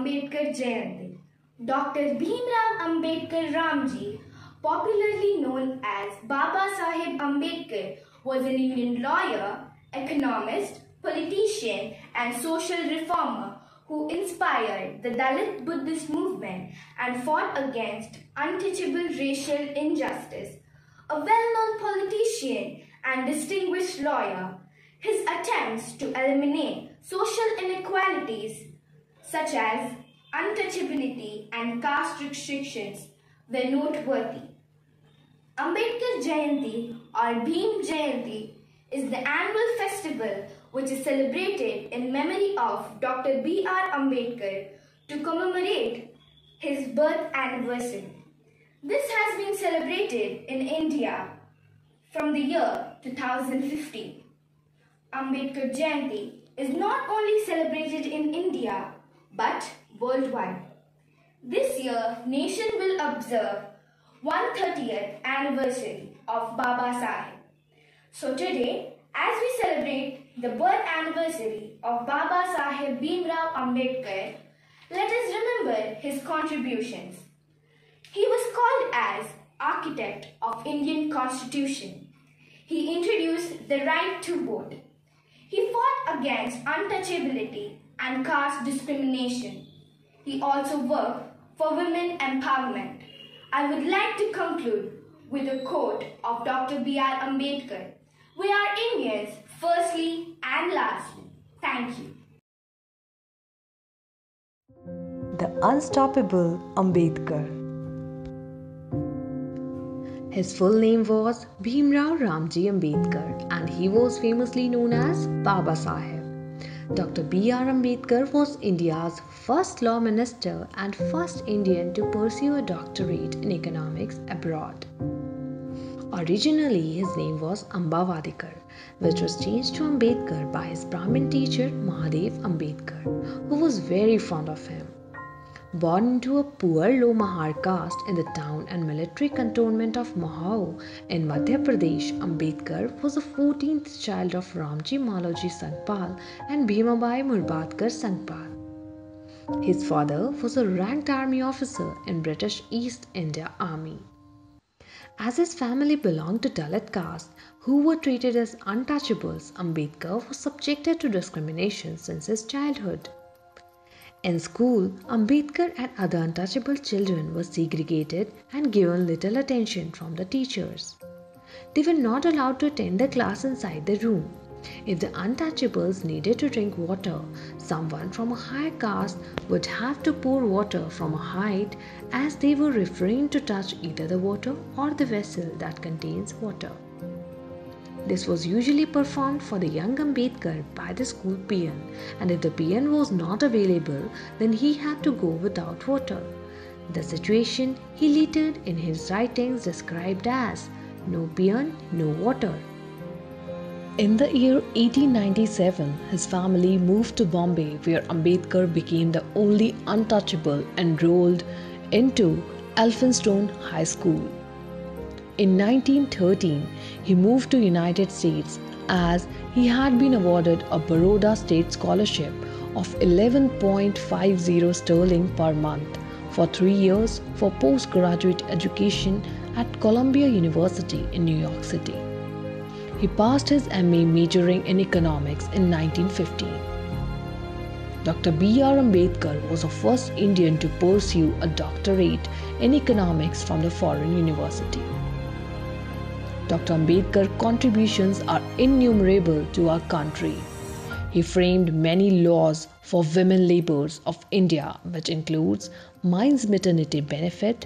Ambedkar Jayanti. Dr. Bhimrao Ambedkar Ramji, popularly known as Baba Saheb Ambedkar, was an Indian lawyer, economist, politician and social reformer who inspired the Dalit Buddhist movement and fought against untouchable racial injustice. A well-known politician and distinguished lawyer, his attempts to eliminate social inequalities such as untouchability and caste restrictions were noteworthy. Ambedkar Jayanti or Bhim Jayanti is the annual festival which is celebrated in memory of Dr. B.R. Ambedkar to commemorate his birth anniversary. This has been celebrated in India from the year 2015. Ambedkar Jayanti is not only celebrated in India but worldwide. This year, nation will observe 130th anniversary of Baba Saheb. So today, as we celebrate the birth anniversary of Baba Saheb Bhimrao Ambedkar, let us remember his contributions. He was called as architect of Indian Constitution. He introduced the right to vote. He fought against untouchability and caste discrimination. He also worked for women empowerment. I would like to conclude with a quote of Dr. B.R. Ambedkar. We are Indians firstly and lastly. Thank you. The Unstoppable Ambedkar. His full name was Bhimrao Ramji Ambedkar and he was famously known as Baba Saheb. Dr. B.R. Ambedkar was India's first law minister and first Indian to pursue a doctorate in economics abroad. Originally, his name was Ambavadikar, which was changed to Ambedkar by his Brahmin teacher Mahadev Ambedkar, who was very fond of him. Born into a poor low Mahar caste in the town and military cantonment of Mahau in Madhya Pradesh, Ambedkar was the 14th child of Ramji Maloji Sangpal and Bhimabai Murbatkar Sangpal. His father was a ranked army officer in British East India Army. As his family belonged to Dalit caste, who were treated as untouchables, Ambedkar was subjected to discrimination since his childhood. In school, Ambedkar and other untouchable children were segregated and given little attention from the teachers. They were not allowed to attend the class inside the room. If the untouchables needed to drink water, someone from a higher caste would have to pour water from a height, as they were refrained to touch either the water or the vessel that contains water. This was usually performed for the young Ambedkar by the school peon, and if the peon was not available, then he had to go without water. The situation he lettered in his writings described as "No peon, no water." In the year 1897, his family moved to Bombay, where Ambedkar became the only untouchable enrolled into Elphinstone High School. In 1913, he moved to United States as he had been awarded a Baroda State Scholarship of 11.50 sterling per month for 3 years for postgraduate education at Columbia University in New York City. He passed his MA majoring in economics in 1915. Dr. B.R. Ambedkar was the first Indian to pursue a doctorate in economics from the foreign university. Dr. Ambedkar's contributions are innumerable to our country. He framed many laws for women labourers of India, which includes Mines Maternity Benefit,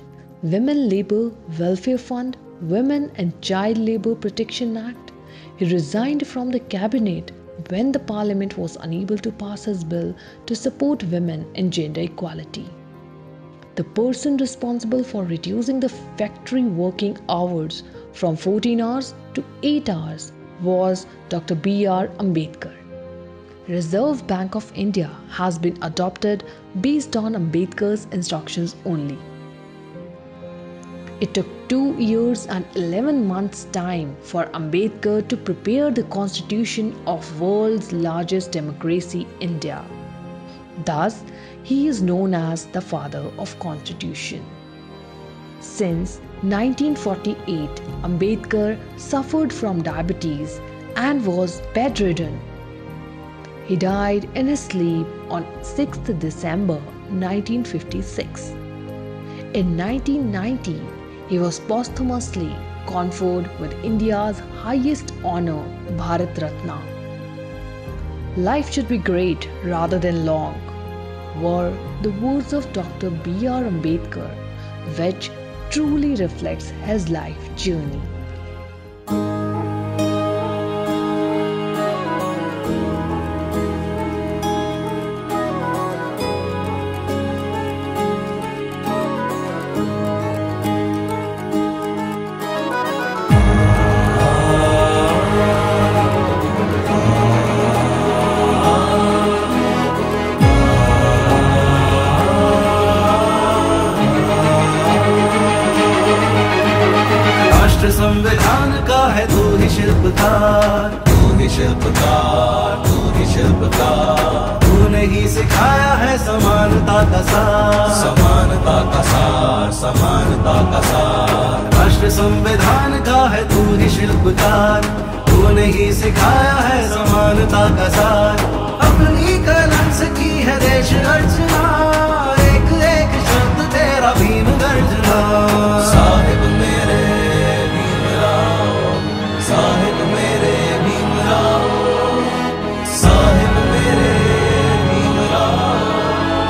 Women Labour Welfare Fund, Women and Child Labour Protection Act. He resigned from the cabinet when the parliament was unable to pass his bill to support women in gender equality. The person responsible for reducing the factory working hours from 14 hours to 8 hours was Dr. B.R. Ambedkar. Reserve Bank of India has been adopted based on Ambedkar's instructions only. It took 2 years and 11 months' time for Ambedkar to prepare the constitution of world's largest democracy, India. Thus, he is known as the father of Constitution. Since 1948, Ambedkar suffered from diabetes and was bedridden. He died in his sleep on 6th December 1956. In 1990, he was posthumously conferred with India's highest honor, Bharat Ratna. Life should be great rather than long, were the words of Dr. B.R. Ambedkar, which truly reflects his life journey. संविधान का है तू ही शिल्पकार, तू ही शिल्पकार, तू ही शिल्पकार। तूने ही सिखाया है समानता का सार, समानता का सार, समानता का सार। राष्ट्र संविधान का है तू ही शिल्पकार, तूने ही सिखाया है समानता का सार। अपनी कलम से की है देश अर्चना, एक एक शब्द तेरा भीम गर्जना। साहिब मेरे साहिब मेरे भीमराव, साहिब मेरे भीमराव,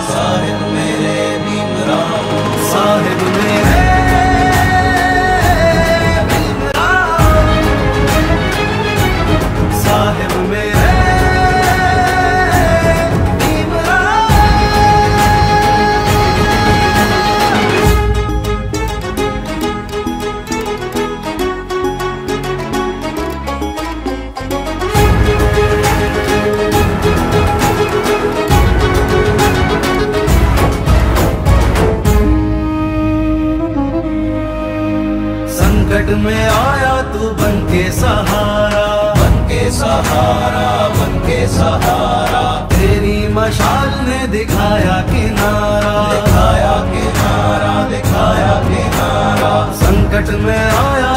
साहिब मेरे भीमराव, साहिब मेरे भीमराव, साहिब मेरे संकट में आया तू बन के सहारा, बन के सहारा, बन के सहारा। तेरी मशाल ने दिखाया किनारा, दिखाया किनारा, दिखाया किनारा। संकट में आया